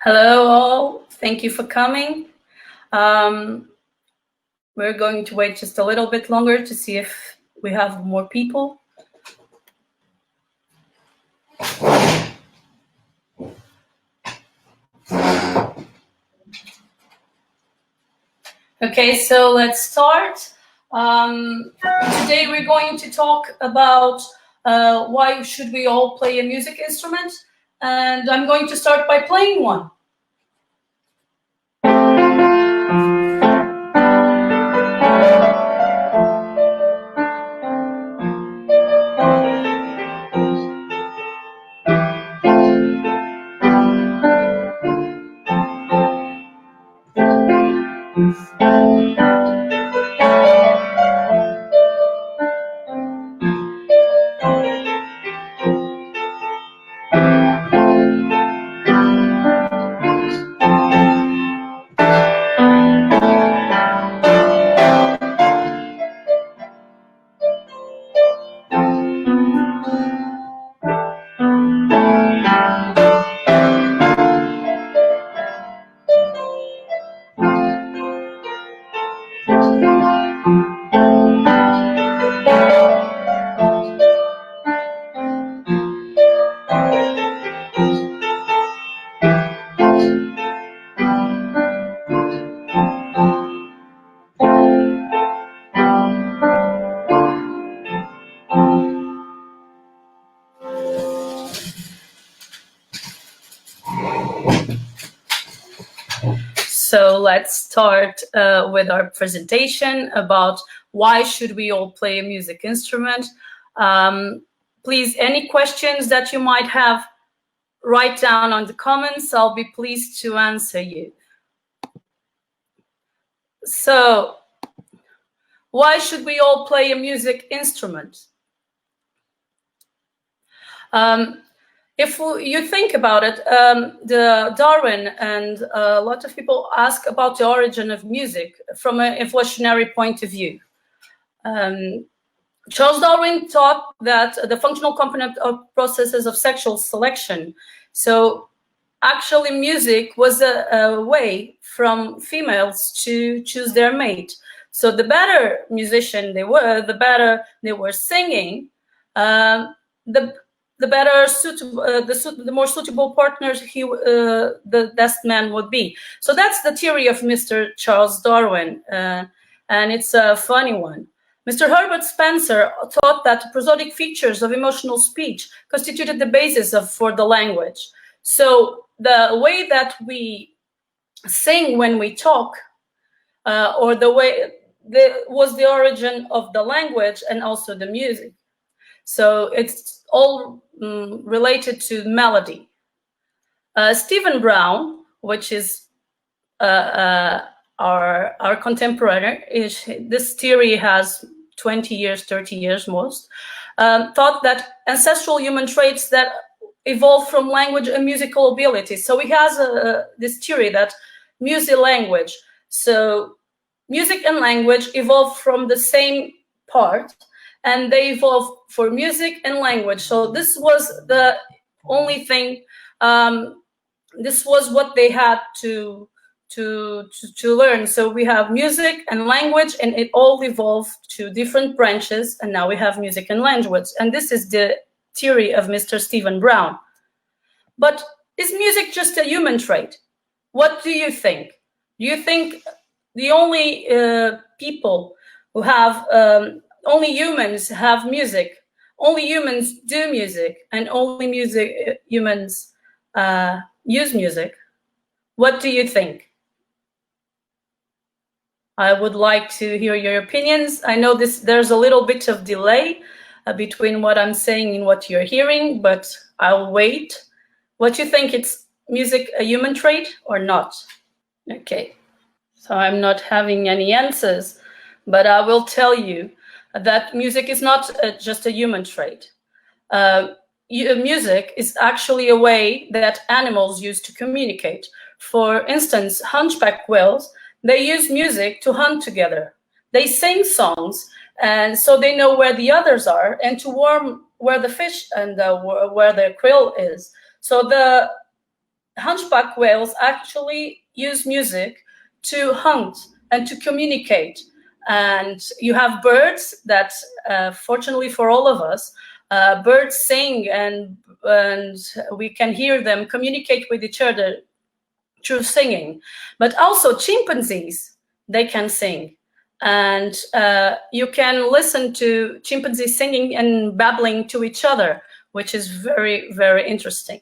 Hello all, thank you for coming. We're going to wait just a little bit longer to see if we have more people. Okay, so let's start. Today we're going to talk about why should we all play a music instrument, and I'm going to start by playing one. So let's start with our presentation about why should we all play a music instrument. Please, any questions that you might have, write down on the comments. I'll be pleased to answer you. So, why should we all play a music instrument? If you think about it, the Darwin and a lot of people ask about the origin of music from an evolutionary point of view. Charles Darwin thought that the functional component of processes of sexual selection. So actually music was a way from females to choose their mate. So the better musician they were, the better they were singing, the better suitable, the more suitable partners the best man would be. So that's the theory of Mr. Charles Darwin, and it's a funny one. Mr. Herbert Spencer thought that the prosodic features of emotional speech constituted the basis for the language. So the way that we sing when we talk, or the way was the origin of the language and also the music. So it's all related to melody. Stephen Brown, which is our contemporary, this theory has 20 years, 30 years most, thought that ancestral human traits that evolved from language and musical ability. So he has this theory that music language. So music and language evolved from the same part, and they evolved for music and language. So this was the only thing, this was what they had to learn. So we have music and language, and it all evolved to different branches, and now we have music and language. And this is the theory of Mr. Stephen Brown. But is music just a human trait? What do you think? Do you think the only people who have, only humans have music, only humans do music, and only humans use music? What do you think? I would like to hear your opinions. I know there's a little bit of delay between what I'm saying and what you're hearing, but I'll wait. What do you think? It's music a human trait or not? Okay, so I'm not having any answers, but I will tell you that music is not just a human trait. Music is actually a way that animals use to communicate. For instance, hunchback whales, they use music to hunt together. They sing songs, and so they know where the others are and to warn where the fish and where the krill is. So hunchback whales actually use music to hunt and to communicate. And you have birds that, fortunately for all of us, birds sing, and we can hear them communicate with each other through singing. But also chimpanzees, they can sing. And you can listen to chimpanzees singing and babbling to each other, which is very, very interesting.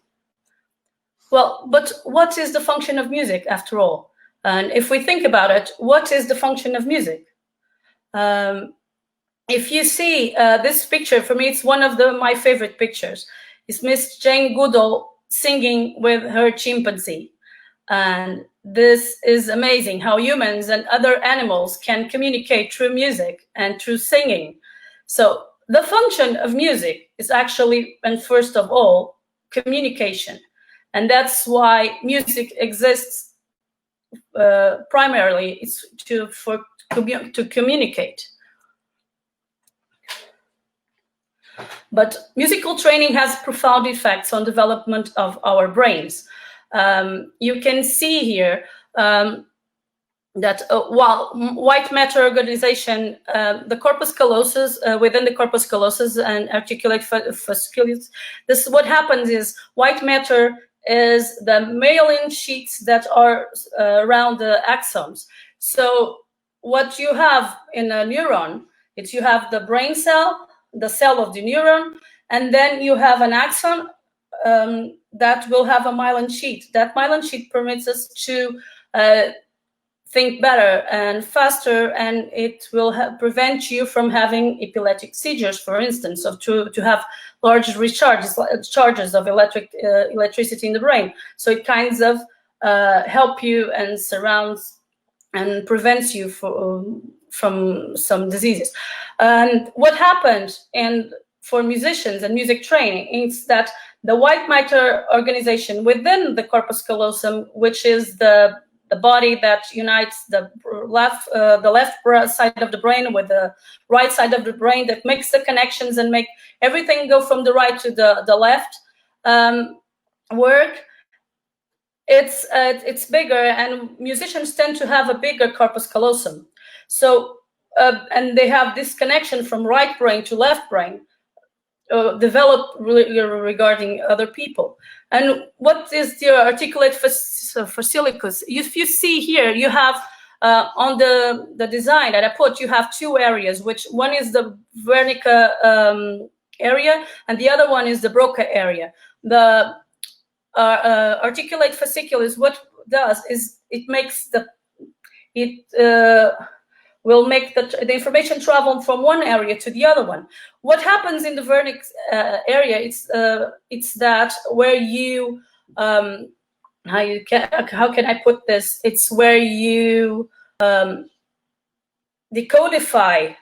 Well, but what is the function of music after all? And if we think about it, what is the function of music? If you see this picture, for me, it's one of my favorite pictures. It's Miss Jane Goodall singing with her chimpanzee. And this is amazing how humans and other animals can communicate through music and through singing. So the function of music is actually, and first of all, communication. And that's why music exists primarily. It's to communicate. But musical training has profound effects on development of our brains. You can see here that while white matter organization, the corpus callosum, within the corpus callosum and articulate fasciculus, what happens is white matter is the myelin sheets that are around the axons. So what you have in a neuron, it's you have the brain cell, the cell of the neuron, and then you have an axon that will have a myelin sheet. That myelin sheet permits us to think better and faster, and it will prevent you from having epileptic seizures, for instance, or to have large charges of electricity in the brain. So it kinds of help you and surrounds and prevents you from some diseases. And what happened for musicians and music training is that the white matter organization within the corpus callosum, which is the body that unites the left side of the brain with the right side of the brain, that makes the connections and make everything go from the right to the left, work. It's bigger, and musicians tend to have a bigger corpus callosum. So and they have this connection from right brain to left brain developed regarding other people. And what is the articulate fasciculus? If you see here, you have on the design that I put, you have two areas, which one is the Wernicke area, and the other one is the Broca area. The articulate fasciculus, what does is it will make the information travel from one area to the other one. What happens in the Wernicke area? It's that where you how can I put this? It's where you decodify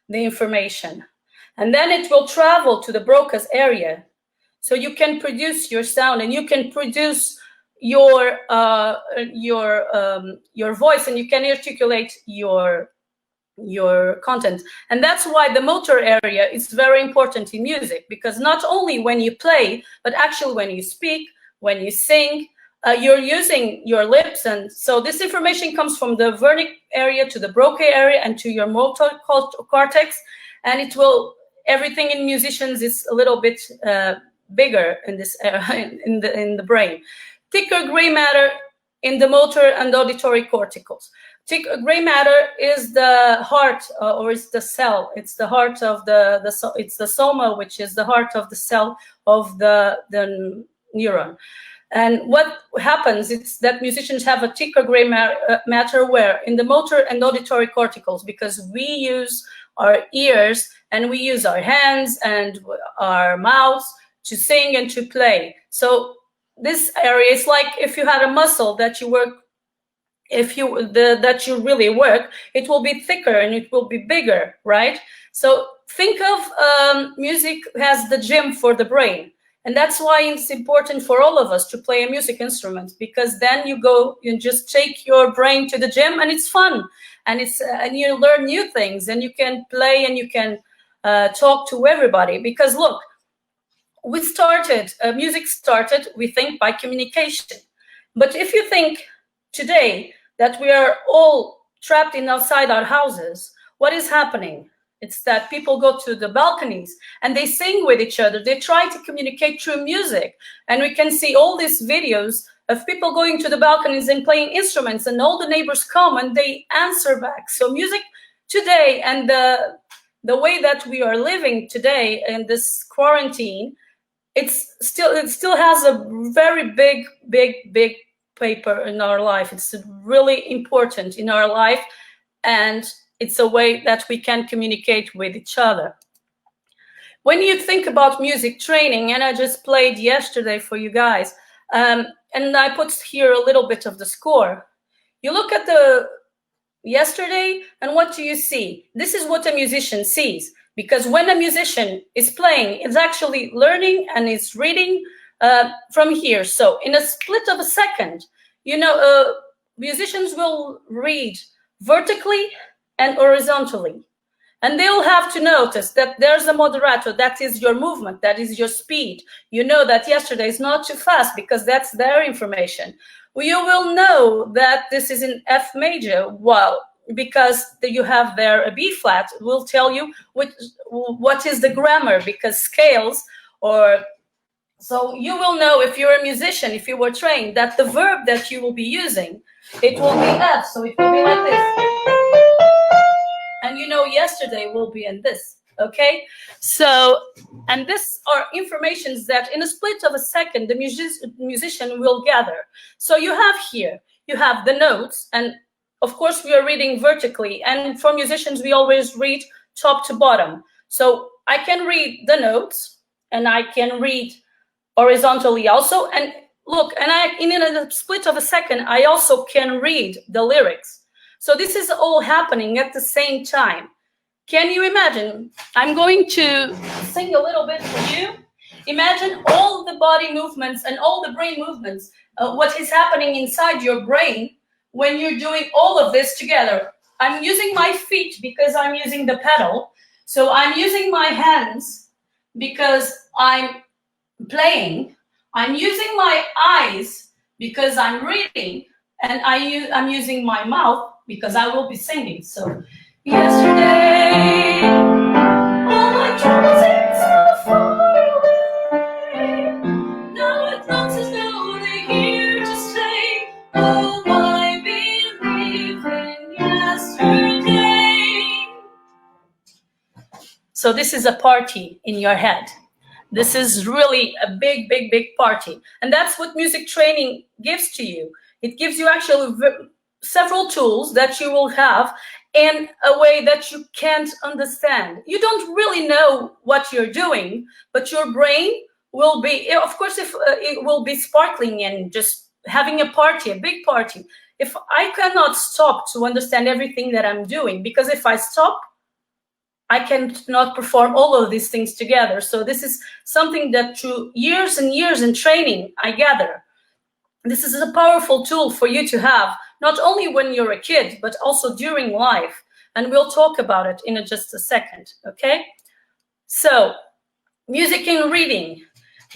the information, and then it will travel to the Broca's area. So you can produce your sound, and you can produce your voice, and you can articulate your content. And that's why the motor area is very important in music, because not only when you play, but actually when you speak, when you sing, you're using your lips. And so this information comes from the Wernicke area to the Broca area and to your motor cortex, and it will, everything in musicians is a little bit bigger in this in the brain. Thicker gray matter in the motor and auditory corticals. Thick gray matter is the heart, or is the cell. It's the heart of it's the soma, which is the heart of the cell of the neuron. And what happens is that musicians have a thicker gray matter where in the motor and auditory corticals, because we use our ears and we use our hands and our mouths to sing and to play. So this area is like if you had a muscle that you work, that you really work, it will be thicker and it will be bigger, right? So think of music as the gym for the brain. And that's why it's important for all of us to play a music instrument, because then you just take your brain to the gym and it's fun, and and you learn new things, and you can play and you can talk to everybody. Because look, music started, we think, by communication. But if you think today that we are all trapped outside our houses, what is happening? It's that people go to the balconies and they sing with each other. They try to communicate through music. And we can see all these videos of people going to the balconies and playing instruments, and all the neighbors come and they answer back. So music today, and the way that we are living today in this quarantine, it still has a very big paper in our life. It's really important in our life, and it's a way that we can communicate with each other. When you think about music training, and I just played yesterday for you guys, and I put here a little bit of the score. You look at the yesterday, and what do you see? This is what a musician sees, because when a musician is playing, it's actually learning and it's reading from here. So in a split of a second, musicians will read vertically and horizontally. And they'll have to notice that there's a moderato, that is your movement, that is your speed. You know that yesterday is not too fast because that's their information. You will know that this is in F major, well, because you have there a B flat, will tell you what is the grammar, because scales or... So you will know, if you're a musician, if you were trained, that the verb that you will be using, it will be F, so it will be like this. And yesterday will be in this, okay? So, and this are informations that in a split of a second, the musician will gather. So you have here, you have the notes, and of course we are reading vertically, and for musicians, we always read top to bottom. So I can read the notes, and I can read horizontally also, and look, and in a split of a second, I also can read the lyrics. So this is all happening at the same time. Can you imagine? I'm going to sing a little bit for you. Imagine all the body movements and all the brain movements, what is happening inside your brain when you're doing all of this together. I'm using my feet because I'm using the pedal. So I'm using my hands because I'm playing. I'm using my eyes because I'm reading. And I'm using my mouth because I will be singing. So, yesterday, all my troubles seemed so far away. Now it looks as though they're here to stay. Oh, I believe in yesterday. So this is a party in your head. This is really a big party. And that's what music training gives to you. It gives you actually several tools that you will have in a way that you can't understand. You don't really know what you're doing, but your brain will be, of course, if it will be sparkling and just having a party, a big party. If I cannot stop to understand everything that I'm doing, because if I stop, I cannot perform all of these things together. So this is something that through years and years in training, I gather. This is a powerful tool for you to have, not only when you're a kid, but also during life. And we'll talk about it in just a second, okay? So, music and reading,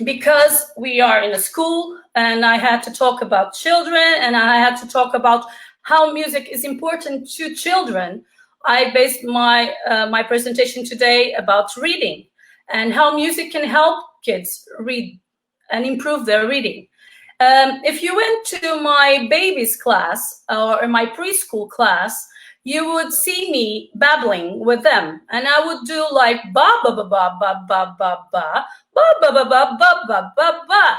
because we are in a school and I had to talk about children and I had to talk about how music is important to children. I based my presentation today about reading and how music can help kids read and improve their reading. If you went to my baby's class or my preschool class, you would see me babbling with them, and I would do like ba ba ba ba ba ba ba ba ba ba ba ba ba ba ba ba.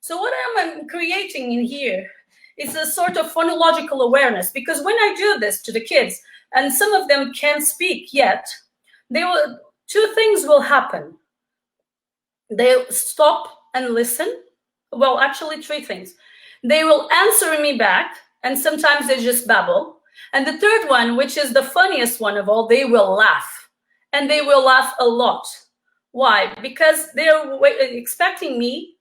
So what I'm creating in here is a sort of phonological awareness, because when I do this to the kids, and some of them can't speak yet, two things will happen. They'll stop and listen. Well, actually, three things. They will answer me back, and sometimes they just babble. And the third one, which is the funniest one of all, they will laugh. And they will laugh a lot. Why? Because they're expecting me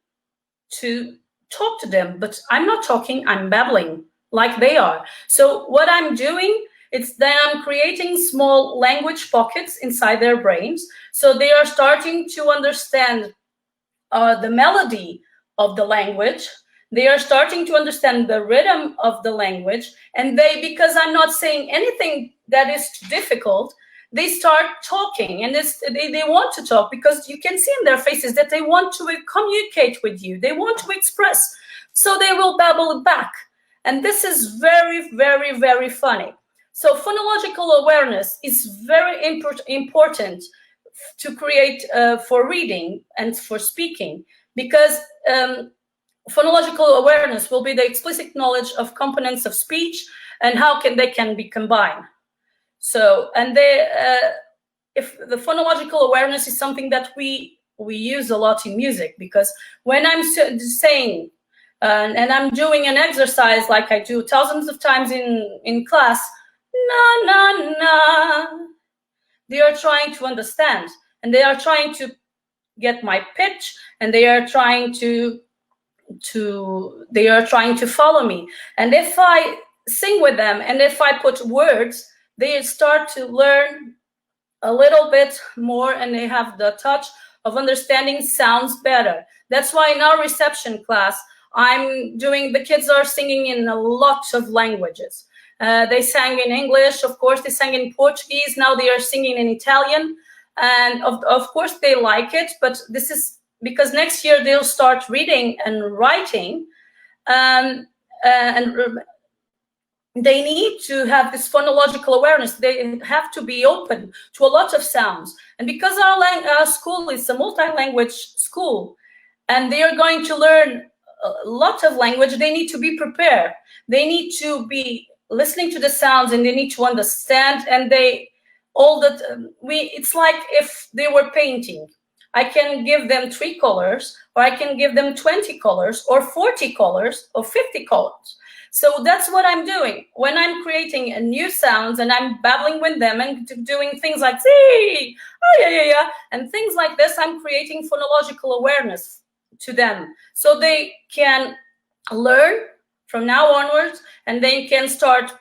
to talk to them, but I'm not talking, I'm babbling like they are. So what I'm doing, it's that I'm creating small language pockets inside their brains. So they are starting to understand the melody of the language. They are starting to understand the rhythm of the language, and because I'm not saying anything that is too difficult, they start talking, and they want to talk, because you can see in their faces that they want to communicate with you. They want to express, so they will babble it back. And this is very, very, very funny. So phonological awareness is very important to create for reading and for speaking, because phonological awareness will be the explicit knowledge of components of speech and how they can be combined. So, and if the phonological awareness is something that we use a lot in music, because when I'm saying and I'm doing an exercise like I do thousands of times in class, na na na, they are trying to understand, and they are trying to get my pitch, and they are trying to follow me. And if I sing with them, and if I put words, they start to learn a little bit more, and they have the touch of understanding sounds better. That's why in our reception class, the kids are singing in a lot of languages. They sang in English, of course, they sang in Portuguese, now they are singing in Italian. And of course they like it, but this is because next year they'll start reading and writing, and they need to have this phonological awareness. They have to be open to a lot of sounds. And because our school is a multi-language school, and they are going to learn a lot of language, they need to be prepared. They need to be listening to the sounds, and they need to understand. And it's like if they were painting. I can give them 3 colors, or I can give them 20 colors, or 40 colors, or 50 colors. So that's what I'm doing when I'm creating a new sounds, and I'm babbling with them and doing things like see, oh yeah, yeah, yeah, and things like this. I'm creating phonological awareness to them, so they can learn from now onwards, and they can start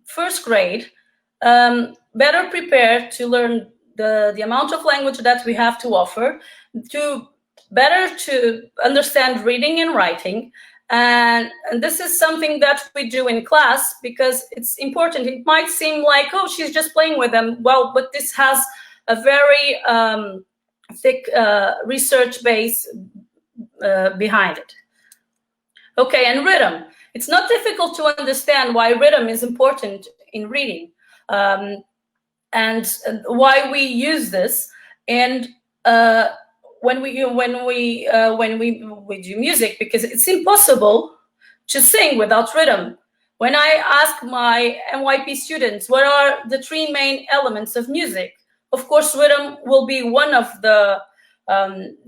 first grade better prepared to learn the amount of language that we have to offer, to understand reading and writing. And this is something that we do in class because it's important. It might seem like, oh, she's just playing with them. Well, but this has a very thick research base behind it. Okay, and rhythm. It's not difficult to understand why rhythm is important in reading, and why we use this. And when we do music, because it's impossible to sing without rhythm. When I ask my NYP students what are the 3 main elements of music, of course rhythm will be one of the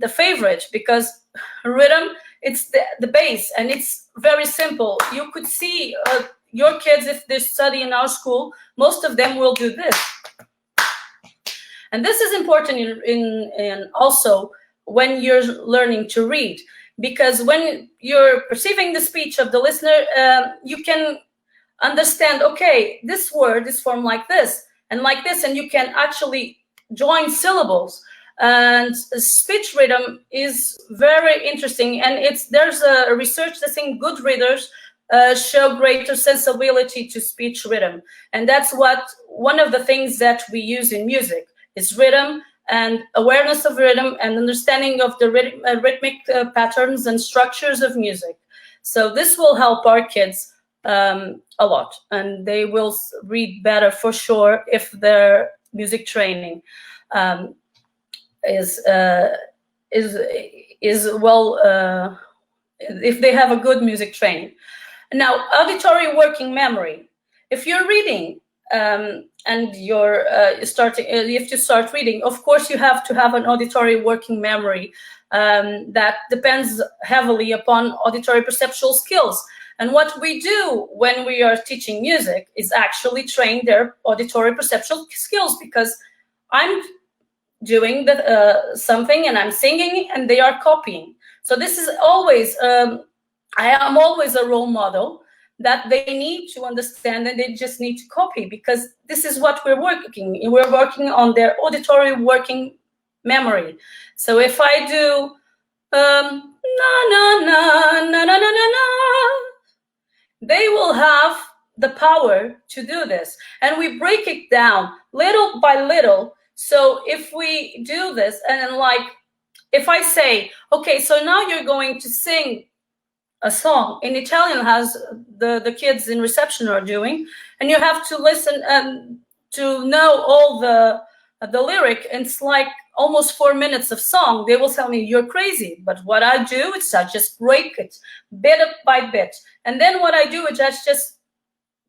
favorite, because rhythm, it's the base, and it's very simple. You could see your kids, if they study in our school, most of them will do this. And this is important in also when you're learning to read, because when you're perceiving the speech of the listener, you can understand, okay, this word is formed like this, and you can actually join syllables. And speech rhythm is very interesting, and there's a research that's saying good readers show greater sensibility to speech rhythm. And that's one of the things that we use in music is rhythm, and awareness of rhythm, and understanding of the rhythmic patterns and structures of music. So this will help our kids a lot, and they will read better for sure if their music training is well, if they have a good music training. Now, auditory working memory. If you're reading and you're you have to start reading, of course you have to have an auditory working memory that depends heavily upon auditory perceptual skills. And what we do when we are teaching music is actually train their auditory perceptual skills, because I'm doing something and I'm singing and they are copying. So this is always, I am always a role model that they need to understand, and they just need to copy, because this is what we're working. We're working on their auditory working memory. So if I do na na na na na na na na, they will have the power to do this. And we break it down little by little. So if we do this, and then, like, if I say, okay, so now you're going to sing a song in Italian, as the kids in reception are doing, and you have to listen and to know all the lyric, and it's like almost 4 minutes of song. They will tell me you're crazy, but what I do is I just break it bit by bit, and then what I do is I just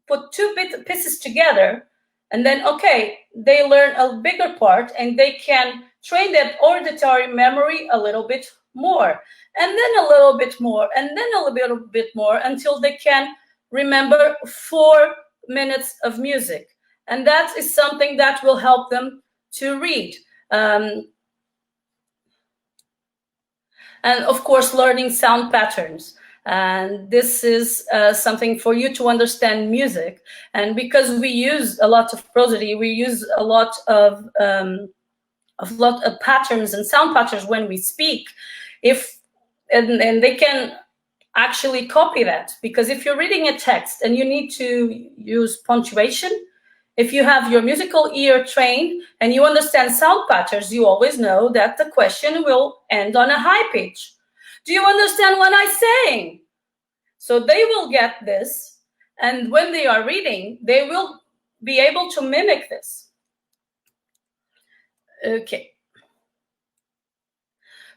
put two pieces together, and then, okay, they learn a bigger part, and they can train that auditory memory a little bit more, and then a little bit more, and then a little bit more, until they can remember 4 minutes of music. And that is something that will help them to read. And of course, learning sound patterns. And this is something for you to understand music. And because we use a lot of prosody, we use a lot of patterns and sound patterns when we speak. And they can actually copy that, because if you're reading a text and you need to use punctuation, if you have your musical ear trained and you understand sound patterns, you always know that the question will end on a high pitch. Do you understand what I'm saying? So they will get this, and when they are reading, they will be able to mimic this. Okay.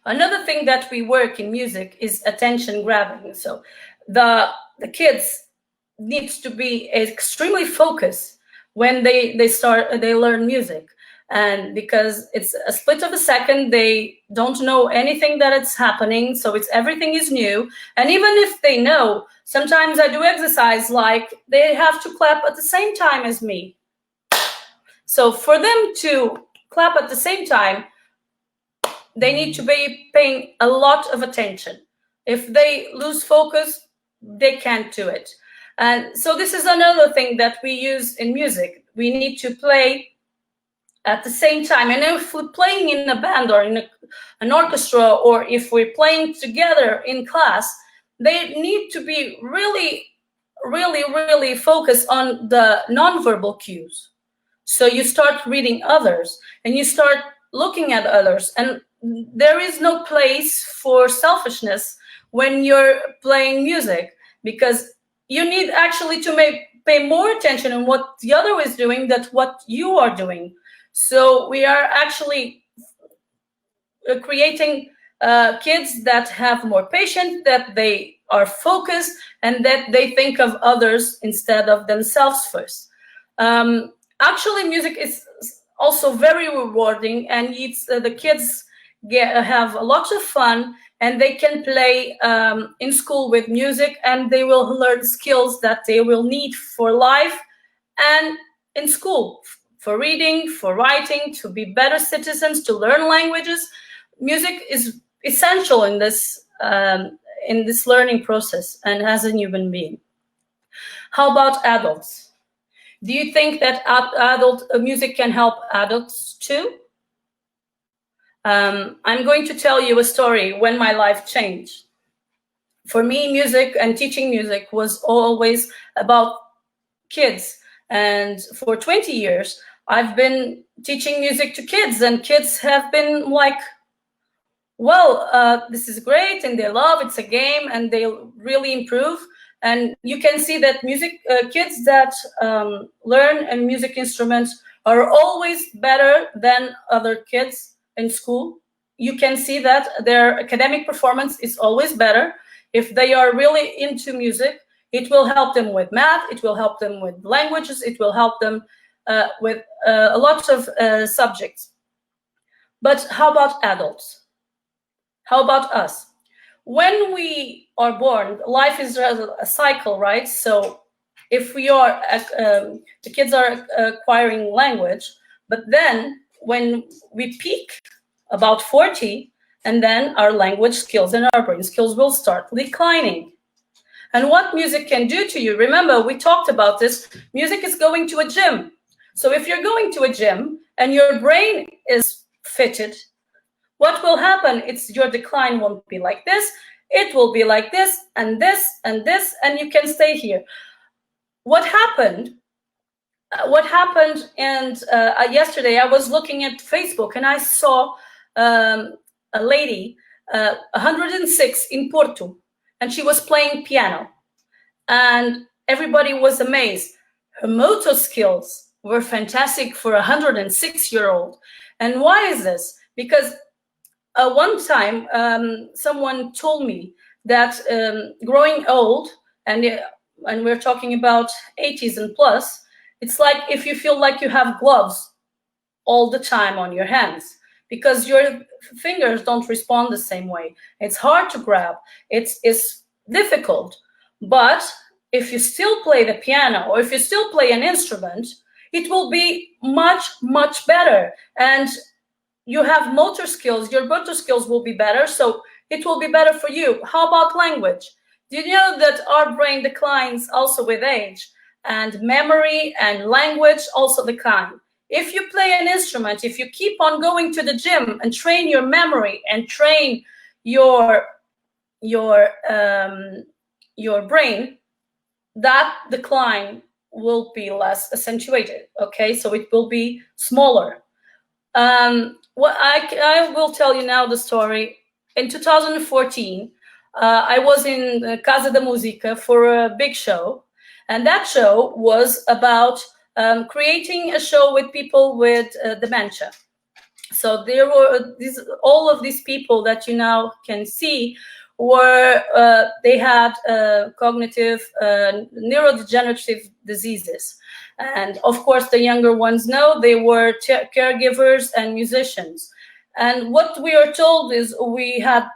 Another thing that we work in music is attention grabbing. So the kids needs to be extremely focused when they learn music. And because it's a split of a second, they don't know anything that it's happening, so everything is new. And even if they know, sometimes I do exercise like they have to clap at the same time as me. So for them to clap at the same time, they need to be paying a lot of attention. If they lose focus, they can't do it. And so this is another thing that we use in music. We need to play at the same time. And if we're playing in a band or in an orchestra, or if we're playing together in class, they need to be really, really, really focused on the nonverbal cues. So you start reading others and you start looking at others. And there is no place for selfishness when you're playing music, because you need actually to pay more attention on what the other is doing than what you are doing. So we are actually creating kids that have more patience, that they are focused, and that they think of others instead of themselves first. Actually, music is also very rewarding, and it's the kids have a lot of fun, and they can play in school with music, and they will learn skills that they will need for life and in school, for reading, for writing, to be better citizens, to learn languages. Music is essential in this learning process and as a human being. How about adults? Do you think that adult music can help adults too? I'm going to tell you a story when my life changed. For me, music and teaching music was always about kids. And for 20 years, I've been teaching music to kids, and kids have been like, well, this is great, and they love, it's a game, and they really improve. And you can see that music kids that learn a music instrument are always better than other kids in school. You can see that their academic performance is always better. If they are really into music, it will help them with math, it will help them with languages, it will help them with a lot of subjects. But how about adults? How about us? When we are born, life is a cycle, right? So if we are, the kids are acquiring language, but then when we peak about 40, and then our language skills and our brain skills will start declining. And what music can do to you, remember, we talked about this, music is going to a gym. So if you're going to a gym and your brain is fitted, what will happen? It's your decline won't be like this. It will be like this and this and this, and you can stay here. What happened? And yesterday I was looking at Facebook and I saw a lady, 106 in Porto, and she was playing piano, and everybody was amazed. Her motor skills were fantastic for a 106-year-old. And why is this? Because one time someone told me that growing old, and we're talking about 80s and plus, it's like if you feel like you have gloves all the time on your hands, because your fingers don't respond the same way. It's hard to grab. It's difficult. But if you still play the piano, or if you still play an instrument, it will be much, much better. And you have motor skills, your motor skills will be better, so it will be better for you. How about language? Do you know that our brain declines also with age? And memory and language also decline. If you play an instrument, if you keep on going to the gym and train your memory and train your brain, that decline will be less accentuated. Okay, so it will be smaller. What I will tell you now the story. In 2014, I was in Casa da Música for a big show, and that show was about creating a show with people with dementia. So there were all of these people that you now can see were they had cognitive neurodegenerative diseases. And of course, the younger ones know they were caregivers and musicians. And what we are told is we had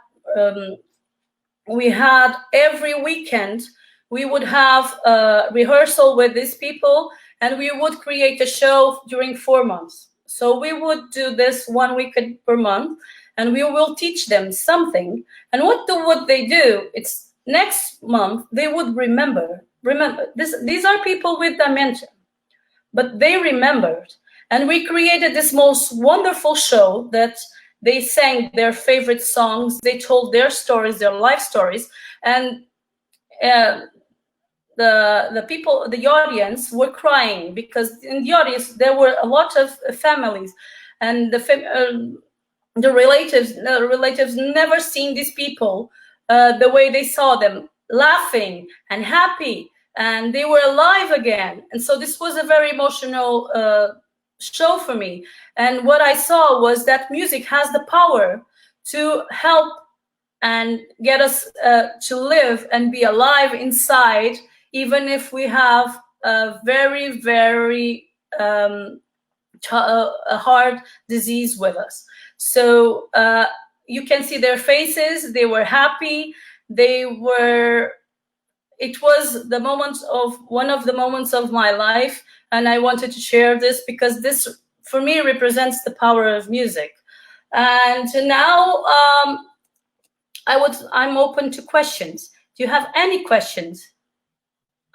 every weekend, we would have a rehearsal with these people, and we would create a show during 4 months. So we would do this 1 weekend per month, and we will teach them something. And what would they do? It's next month they would remember this. These are people with dementia, but they remembered. And we created this most wonderful show that they sang their favorite songs, they told their stories, their life stories, and the people, the audience, were crying, because in the audience there were a lot of families, and the relatives never seen these people the way they saw them, laughing and happy, and they were alive again. And so this was a very emotional show for me. And what I saw was that music has the power to help and get us to live and be alive inside, even if we have a very, very a hard disease with us. So you can see their faces. They were happy. It was the moment of one of the moments of my life, and I wanted to share this because this, for me, represents the power of music. And now I'm open to questions. Do you have any questions?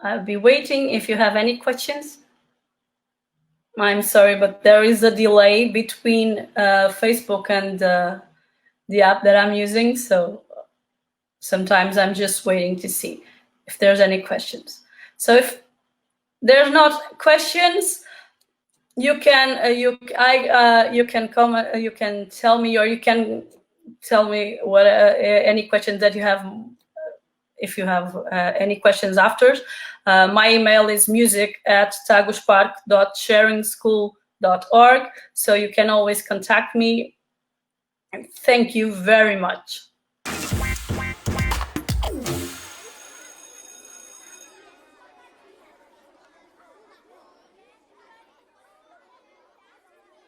I'll be waiting if you have any questions. I'm sorry, but there is a delay between Facebook and the app that I'm using, so sometimes I'm just waiting to see if there's any questions. So if there's not questions, you can you can comment, you can tell me, or you can tell me what any questions that you have. If you have any questions after, my email is music@taguspark.sharingschool.org, so you can always contact me. Thank you very much.